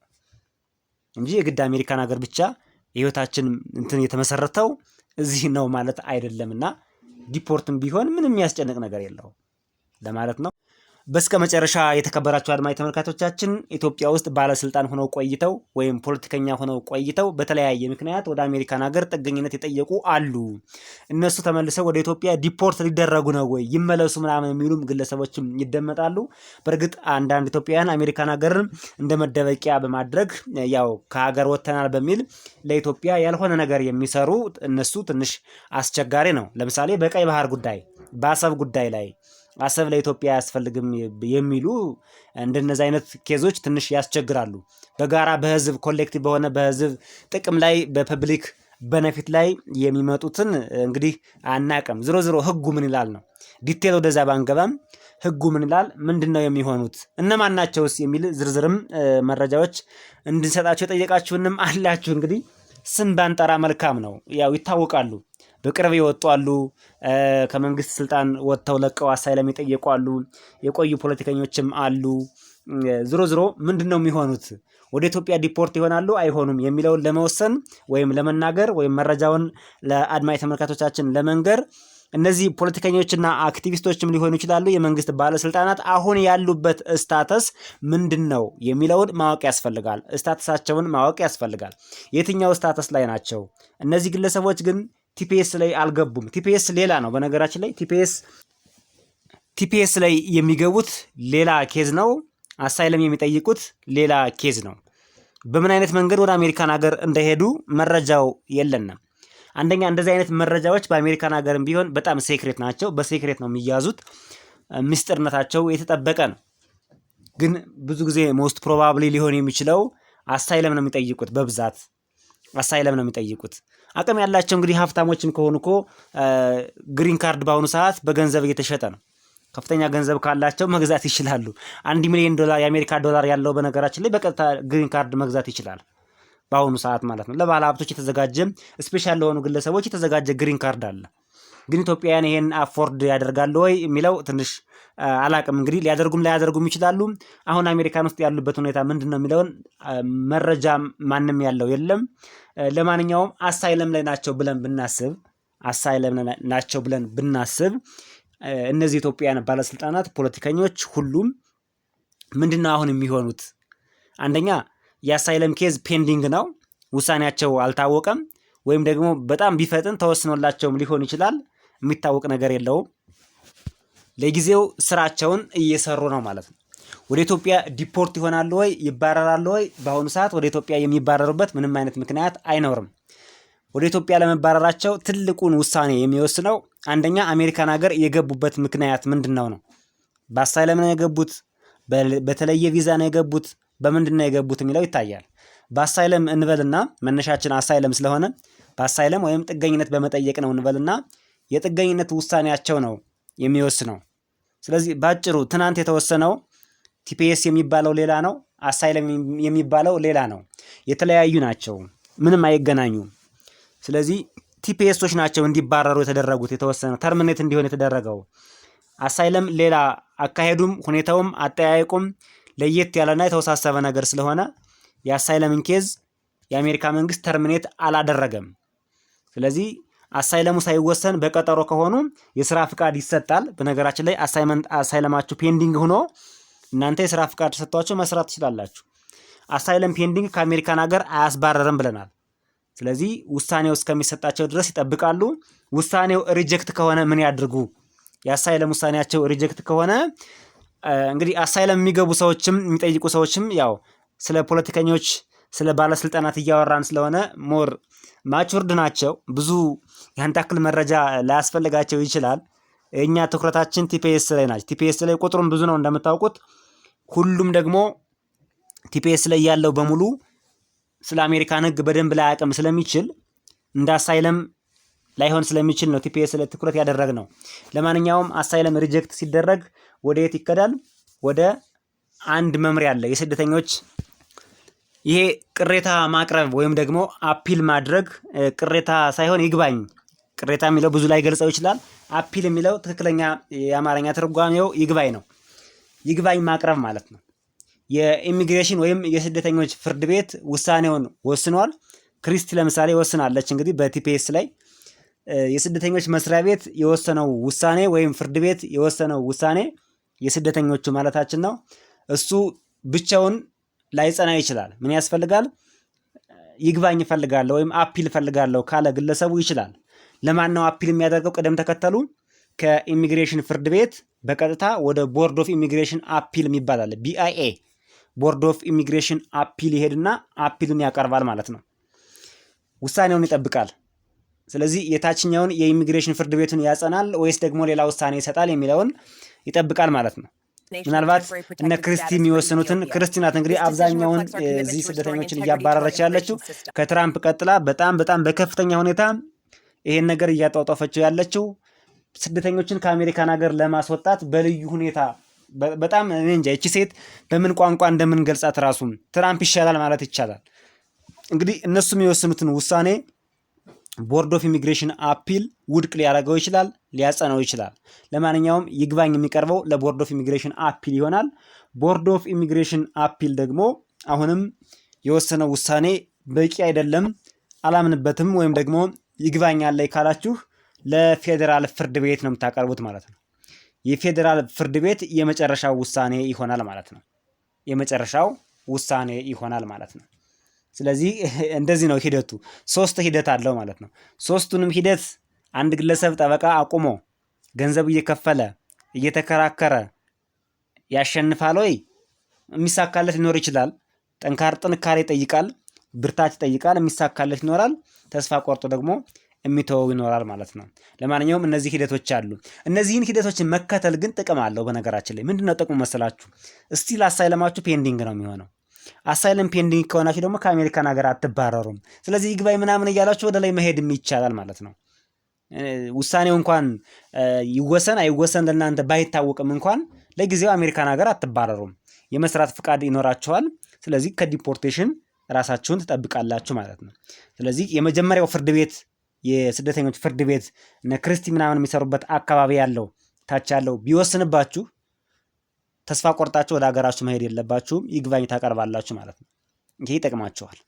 Speaker 1: እንጂ የግድ አሜሪካን ሀገር ብቻ የህይወታችን እንትን የተመሰረተው እዚህ ነው ማለት አይደለምና ዲፖርትም ቢሆን ምንም የሚያስጨንቅ ነገር የለው ለማለት ነው። በስከ መጨረሻ የተከበራችሁ አድማጭ ተመልካቾቻችን ኢትዮጵያ ውስጥ ባለስልጣን ሆነው ቆይተው ወይም ፖለቲከኛ ሆነው ቆይተው በተለያየ ምክንያት ወደ አሜሪካን ሀገር ጥገኝነት የጠየቁ አሉ። እነሱ ተመልሰው ወደ ኢትዮጵያ ዲፖርት ሊደረጉ ነው ወይ ይመለሱ ምናምን የሚሉም ግለሰቦችም ይደመጣሉ። በእርግጥ አንዳንድ ኢትዮጵያውያን አሜሪካን ሀገርን እንደ መደበቂያ በማድረግ ያው ከሀገር ወጥተናል በሚል ለኢትዮጵያ ያልሆነ ነገር የሚሰሩ እነሱ ትንሽ አስቸጋሪ ነው። ለምሳሌ በቀይ ባህር ጉዳይ በአሰብ ጉዳይ ላይ አሰብ ለኢትዮጵያ አያስፈልግም የሚሉ እንደነዚህ አይነት ኬዞች ትንሽ ያስቸግራሉ። በጋራ በህዝብ ኮሌክቲቭ በሆነ በህዝብ ጥቅም ላይ በፐብሊክ በነፊት ላይ የሚመጡትን እንግዲህ አናቅም። ዝሮ ህጉ ምን ይላል ነው። ዲቴል ወደዛ ባንገባም ህጉ ምን ይላል ምንድነው የሚሆኑት እነማን ናቸውስ የሚል ዝርዝርም መረጃዎች እንድንሰጣቸው የጠየቃችሁንም አላችሁ። እንግዲህ ስም ባንጠራ መልካም ነው። ያው ይታወቃሉ። በቅርብ ይወጡ አሉ። ከመንግስት ስልጣን ወጥተው ለቀው አሳይለም የጠየቁ አሉ። የቆዩ ፖለቲከኞችም አሉ። ዝሮ ምንድነው የሚሆኑት? ወደ ኢትዮጵያ ዲፖርት ይሆናሉ አይሆኑም የሚለውን ለመወሰን ወይም ለመናገር ወይም መረጃውን ለአድማጭ ተመልካቾቻችን ለመንገር እነዚህ ፖለቲከኞችና አክቲቪስቶችም ሊሆኑ ይችላሉ። የመንግስት ባለስልጣናት አሁን ያሉበት ስታተስ ምንድነው የሚለውን ማወቅ ያስፈልጋል። ስታተሳቸውን ማወቅ ያስፈልጋል። የትኛው ስታተስ ላይ ናቸው? እነዚህ ግለሰቦች ግን ቲፒኤስ ላይ አልገቡም። ቲፒኤስ ሌላ ነው። በነገራችን ላይ ቲፒኤስ ላይ የሚገቡት ሌላ ኬዝ ነው። አሳይለም የሚጠይቁት ሌላ ኬዝ ነው። በምን አይነት መንገድ ወደ አሜሪካን ሀገር እንደሄዱ መረጃው የለንም። አንደኛ እንደዚህ አይነት መረጃዎች በአሜሪካን ሀገርም ቢሆን በጣም ሴክሬት ናቸው። በሴክሬት ነው የሚያዙት። ምስጢርነታቸው የተጠበቀ ነው። ግን ብዙ ጊዜ ሞስት ፕሮባብሊ ሊሆን የሚችለው አሳይለም ነው የሚጠይቁት በብዛት አሳይለም ነው የሚጠይቁት። አቅም ያላቸው እንግዲህ ሀብታሞችም ከሆኑ እኮ ግሪን ካርድ በአሁኑ ሰዓት በገንዘብ እየተሸጠ ነው። ከፍተኛ ገንዘብ ካላቸው መግዛት ይችላሉ። $1 ሚሊዮን የአሜሪካ ዶላር ያለው በነገራችን ላይ በቀጥታ ግሪን ካርድ መግዛት ይችላል በአሁኑ ሰዓት ማለት ነው። ለባለ ሀብቶች የተዘጋጀ ስፔሻል ለሆኑ ግለሰቦች የተዘጋጀ ግሪን ካርድ አለ። ግን ኢትዮጵያውያን ይሄን አፎርድ ያደርጋሉ ወይ የሚለው ትንሽ አላቅም። እንግዲህ ሊያደርጉም ላያደርጉም ይችላሉ። አሁን አሜሪካን ውስጥ ያሉበት ሁኔታ ምንድን ነው የሚለውን መረጃ ማንም ያለው የለም። ለማንኛውም አሳይለም ላይ ናቸው ብለን ብናስብ እነዚህ ኢትዮጵያውያን ባለስልጣናት፣ ፖለቲከኞች ሁሉም ምንድነው አሁን የሚሆኑት? አንደኛ የአሳይለም ኬዝ ፔንዲንግ ነው፣ ውሳኔያቸው አልታወቀም። ወይም ደግሞ በጣም ቢፈጥን ተወስኖላቸውም ሊሆን ይችላል። የሚታወቅ ነገር የለውም። ለጊዜው ስራቸውን እየሰሩ ነው ማለት ነው። ወደ ኢትዮጵያ ዲፖርት ይሆናሉ ወይ ይባረራሉ ወይ? በአሁኑ ሰዓት ወደ ኢትዮጵያ የሚባረሩበት ምንም አይነት ምክንያት አይኖርም። ወደ ኢትዮጵያ ለመባረራቸው ትልቁን ውሳኔ የሚወስነው አንደኛ አሜሪካን ሀገር የገቡበት ምክንያት ምንድነው ነው። በአሳይለም ነው የገቡት? በተለየ ቪዛ ነው የገቡት? በምንድን ነው የገቡት የሚለው ይታያል። በአሳይለም እንበልና መነሻችን አሳይለም ስለሆነ በአሳይለም ወይም ጥገኝነት በመጠየቅ ነው እንበልና የጥገኝነት ውሳኔያቸው ነው የሚወስነው። ስለዚህ ባጭሩ ትናንት የተወሰነው ቲፒኤስ የሚባለው ሌላ ነው፣ አሳይለም የሚባለው ሌላ ነው። የተለያዩ ናቸው፣ ምንም አይገናኙም። ስለዚህ ቲፒኤሶች ናቸው እንዲባረሩ የተደረጉት፣ የተወሰነው ተርሚኔት እንዲሆን የተደረገው። አሳይለም ሌላ፣ አካሄዱም ሁኔታውም አጠያየቁም ለየት ያለና የተወሳሰበ ነገር ስለሆነ የአሳይለምን ኬዝ የአሜሪካ መንግስት ተርሚኔት አላደረገም። ስለዚህ አሳይለሙ ሳይወሰን በቀጠሮ ከሆኑ የስራ ፍቃድ ይሰጣል። በነገራችን ላይ አሳይለማችሁ ፔንዲንግ ሆኖ እናንተ የስራ ፍቃድ ተሰጥቷችሁ መስራት ትችላላችሁ። አሳይለም ፔንዲንግ ከአሜሪካን ሀገር አያስባረርም ብለናል። ስለዚህ ውሳኔው እስከሚሰጣቸው ድረስ ይጠብቃሉ። ውሳኔው ሪጀክት ከሆነ ምን ያድርጉ? የአሳይለም ውሳኔያቸው ሪጀክት ከሆነ እንግዲህ አሳይለም የሚገቡ ሰዎችም የሚጠይቁ ሰዎችም ያው ስለ ፖለቲከኞች ስለ ባለስልጣናት እያወራን ስለሆነ ሞር ማቹርድ ናቸው። ብዙ ያን ታክል መረጃ ላያስፈልጋቸው ይችላል። እኛ ትኩረታችን ቲፒኤስ ላይ ናቸው። ቲፒኤስ ላይ ቁጥሩም ብዙ ነው እንደምታውቁት። ሁሉም ደግሞ ቲፒኤስ ላይ ያለው በሙሉ ስለ አሜሪካን ሕግ በደንብ ላይ አቅም ስለሚችል እንደ አሳይለም ላይሆን ስለሚችል ነው ቲፒኤስ ላይ ትኩረት ያደረግነው። ለማንኛውም አሳይለም ሪጀክት ሲደረግ ወደ የት ይከዳል? ወደ አንድ መምሪያ አለ የስደተኞች። ይሄ ቅሬታ ማቅረብ ወይም ደግሞ አፒል ማድረግ፣ ቅሬታ ሳይሆን ይግባኝ። ቅሬታ የሚለው ብዙ ላይ ገልጸው ይችላል። አፒል የሚለው ትክክለኛ የአማርኛ ትርጓሜው ይግባኝ ነው። ይግባኝ ማቅረብ ማለት ነው። የኢሚግሬሽን ወይም የስደተኞች ፍርድ ቤት ውሳኔውን ወስኗል። ክሪስቲ ለምሳሌ ወስናለች። እንግዲህ በቲፒኤስ ላይ የስደተኞች መስሪያ ቤት የወሰነው ውሳኔ ወይም ፍርድ ቤት የወሰነው ውሳኔ የስደተኞቹ ማለታችን ነው። እሱ ብቻውን ላይጸና ይችላል። ምን ያስፈልጋል? ይግባኝ እፈልጋለሁ ወይም አፒል እፈልጋለሁ ካለ ግለሰቡ ይችላል። ለማን ነው አፒል የሚያደርገው? ቅደም ተከተሉ ከኢሚግሬሽን ፍርድ ቤት በቀጥታ ወደ ቦርድ ኦፍ ኢሚግሬሽን አፒል የሚባል አለ። BIA ቦርድ ኦፍ ኢሚግሬሽን አፒል ይሄድና አፒሉን ያቀርባል ማለት ነው። ውሳኔውን ይጠብቃል። ስለዚህ የታችኛውን የኢሚግሬሽን ፍርድ ቤቱን ያጸናል ወይስ ደግሞ ሌላ ውሳኔ ይሰጣል የሚለውን ይጠብቃል ማለት ነው። ምናልባት እነ ክርስቲ የሚወስኑትን፣ ክርስቲ ናት እንግዲህ አብዛኛውን እዚህ ስደተኞችን እያባረረች ያለችው ከትራምፕ ቀጥላ በጣም በከፍተኛ ሁኔታ ይሄን ነገር እያጧጧፈችው ያለችው ስደተኞችን ከአሜሪካን ሀገር ለማስወጣት በልዩ ሁኔታ በጣም እንጃ እቺ ሴት በምን ቋንቋ እንደምንገልጻት ራሱ ትራምፕ ይሻላል ማለት ይቻላል። እንግዲህ እነሱ የሚወስኑትን ውሳኔ ቦርድ ኦፍ ኢሚግሬሽን አፒል ውድቅ ሊያደርገው ይችላል፣ ሊያጸናው ይችላል። ለማንኛውም ይግባኝ የሚቀርበው ለቦርድ ኦፍ ኢሚግሬሽን አፒል ይሆናል። ቦርድ ኦፍ ኢሚግሬሽን አፒል ደግሞ አሁንም የወሰነው ውሳኔ በቂ አይደለም፣ አላምንበትም ወይም ደግሞ ይግባኝ አለኝ ካላችሁ ለፌዴራል ፍርድ ቤት ነው የምታቀርቡት ማለት ነው። የፌዴራል ፍርድ ቤት የመጨረሻው ውሳኔ ይሆናል ማለት ነው። የመጨረሻው ውሳኔ ይሆናል ማለት ነው። ስለዚህ እንደዚህ ነው ሂደቱ። 3 ሂደት አለው ማለት ነው። 3ቱንም ሂደት አንድ ግለሰብ ጠበቃ አቁሞ ገንዘብ እየከፈለ እየተከራከረ ያሸንፋል ወይ? የሚሳካለት ሊኖር ይችላል። ጥንካሬ ይጠይቃል፣ ብርታት ይጠይቃል። የሚሳካለት ይኖራል። ተስፋ ቆርጦ ደግሞ የሚተወው ይኖራል ማለት ነው። ለማንኛውም እነዚህ ሂደቶች አሉ። እነዚህን ሂደቶችን መከተል ግን ጥቅም አለው። በነገራችን ላይ ምንድነው ጥቅሙ መሰላችሁ? እስቲል አሳይለማችሁ ፔንዲንግ ነው የሚሆነው። አሳይለም ፔንዲንግ ከሆናችሁ ደግሞ ከአሜሪካን ሀገር አትባረሩም። ስለዚህ ይግባኝ ምናምን እያላችሁ ወደ ላይ መሄድም ይቻላል ማለት ነው። ውሳኔው እንኳን ይወሰን አይወሰን ለእናንተ ባይታወቅም እንኳን ለጊዜው አሜሪካን ሀገር አትባረሩም። የመስራት ፍቃድ ይኖራችኋል። ስለዚህ ከዲፖርቴሽን ራሳችሁን ትጠብቃላችሁ ማለት ነው። ስለዚህ የመጀመሪያው ፍርድ ቤት የስደተኞች ፍርድ ቤት እነ ክርስቲ ምናምን የሚሰሩበት አካባቢ ያለው ታች ያለው ቢወስንባችሁ ተስፋ ቆርጣችሁ ወደ ሀገራችሁ መሄድ የለባችሁም። ይግባኝ ታቀርባላችሁ ማለት ነው። ይሄ ይጠቅማችኋል።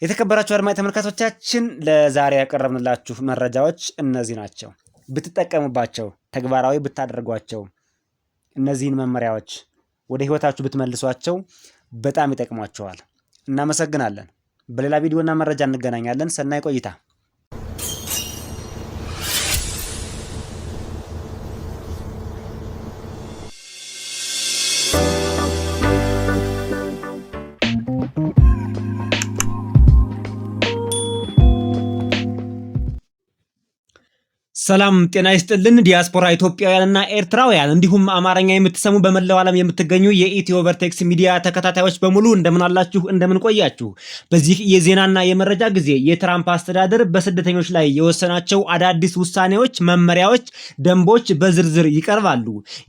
Speaker 1: የተከበራችሁ አድማጭ ተመልካቾቻችን ለዛሬ ያቀረብንላችሁ መረጃዎች እነዚህ ናቸው። ብትጠቀሙባቸው፣ ተግባራዊ ብታደርጓቸው፣ እነዚህን መመሪያዎች ወደ ህይወታችሁ ብትመልሷቸው በጣም ይጠቅሟችኋል። እናመሰግናለን። በሌላ ቪዲዮና መረጃ እንገናኛለን። ሰናይ ቆይታ። ሰላም ጤና ይስጥልን። ዲያስፖራ ኢትዮጵያውያንና ኤርትራውያን እንዲሁም አማርኛ የምትሰሙ በመላው ዓለም የምትገኙ የኢትዮ ቨርቴክስ ሚዲያ ተከታታዮች በሙሉ እንደምን አላችሁ? እንደምን ቆያችሁ? በዚህ የዜናና የመረጃ ጊዜ የትራምፕ አስተዳደር በስደተኞች ላይ የወሰናቸው አዳዲስ ውሳኔዎች፣ መመሪያዎች፣ ደንቦች በዝርዝር ይቀርባሉ።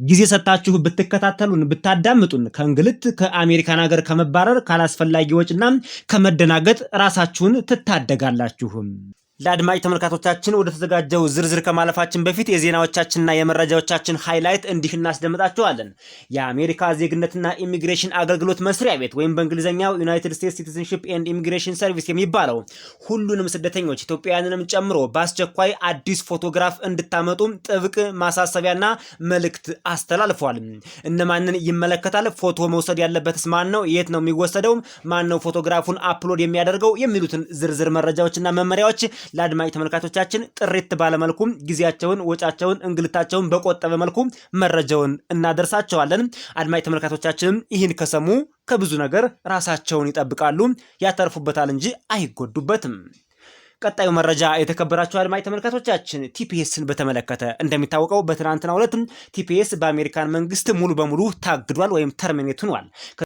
Speaker 1: ጊዜ ሰጣችሁ ብትከታተሉን ብታዳምጡን ከእንግልት ከአሜሪካን ሀገር ከመባረር ካላስፈላጊ ወጪና ከመደናገጥ ራሳችሁን ትታደጋላችሁ። ለአድማጭ ተመልካቾቻችን ወደ ተዘጋጀው ዝርዝር ከማለፋችን በፊት የዜናዎቻችንና የመረጃዎቻችን ሃይላይት እንዲህ እናስደምጣችኋለን። የአሜሪካ ዜግነትና ኢሚግሬሽን አገልግሎት መስሪያ ቤት ወይም በእንግሊዝኛው ዩናይትድ ስቴትስ ሲቲዝንሺፕ ኤንድ ኢሚግሬሽን ሰርቪስ የሚባለው ሁሉንም ስደተኞች ኢትዮጵያውያንንም ጨምሮ በአስቸኳይ አዲስ ፎቶግራፍ እንድታመጡ ጥብቅ ማሳሰቢያና መልእክት አስተላልፏል። እነማንን ይመለከታል? ፎቶ መውሰድ ያለበትስ ማን ነው? የት ነው የሚወሰደው? ማን ነው ፎቶግራፉን አፕሎድ የሚያደርገው? የሚሉትን ዝርዝር መረጃዎችና መመሪያዎች ለአድማጭ ተመልካቾቻችን ጥሪት ባለመልኩ ጊዜያቸውን፣ ወጫቸውን፣ እንግልታቸውን በቆጠበ መልኩ መረጃውን እናደርሳቸዋለን። አድማጭ ተመልካቾቻችንም ይህን ከሰሙ ከብዙ ነገር ራሳቸውን ይጠብቃሉ፣ ያተርፉበታል እንጂ አይጎዱበትም። ቀጣዩ መረጃ የተከበራችሁ አድማጭ ተመልካቾቻችን ቲፒኤስን በተመለከተ እንደሚታወቀው በትናንትናው ዕለት ቲፒኤስ በአሜሪካን መንግስት ሙሉ በሙሉ ታግዷል ወይም ተርሚኔት ሆኗል።